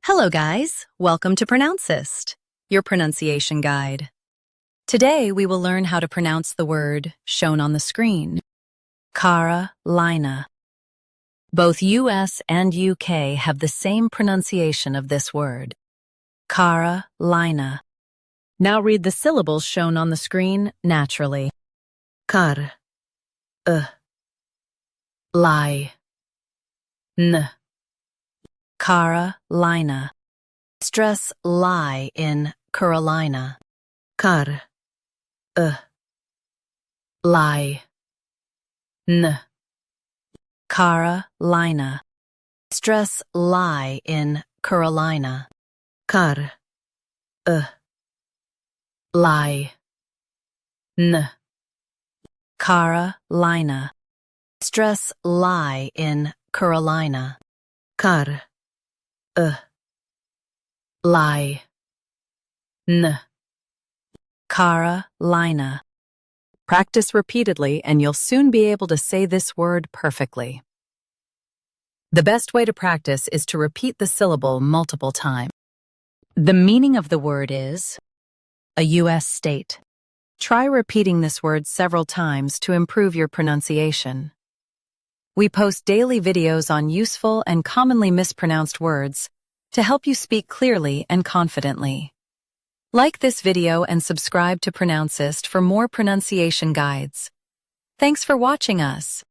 Hello guys, welcome to Pronouncist, your pronunciation guide. Today we will learn how to pronounce the word shown on the screen, Carolina. Both US and UK have the same pronunciation of this word, Carolina. Now read the syllables shown on the screen naturally. Car, lie, n. Carolina. Stress lie in Carolina. Car, lie, n. Carolina. Stress lie in Carolina. Car, lie, n. Carolina. Stress lie in Carolina. Car, lie, n. Carolina. Practice repeatedly and you'll soon be able to say this word perfectly. The best way to practice is to repeat the syllable multiple times. The meaning of the word is a U.S. state. Try repeating this word several times to improve your pronunciation. We post daily videos on useful and commonly mispronounced words to help you speak clearly and confidently. Like this video and subscribe to Pronouncist for more pronunciation guides. Thanks for watching us.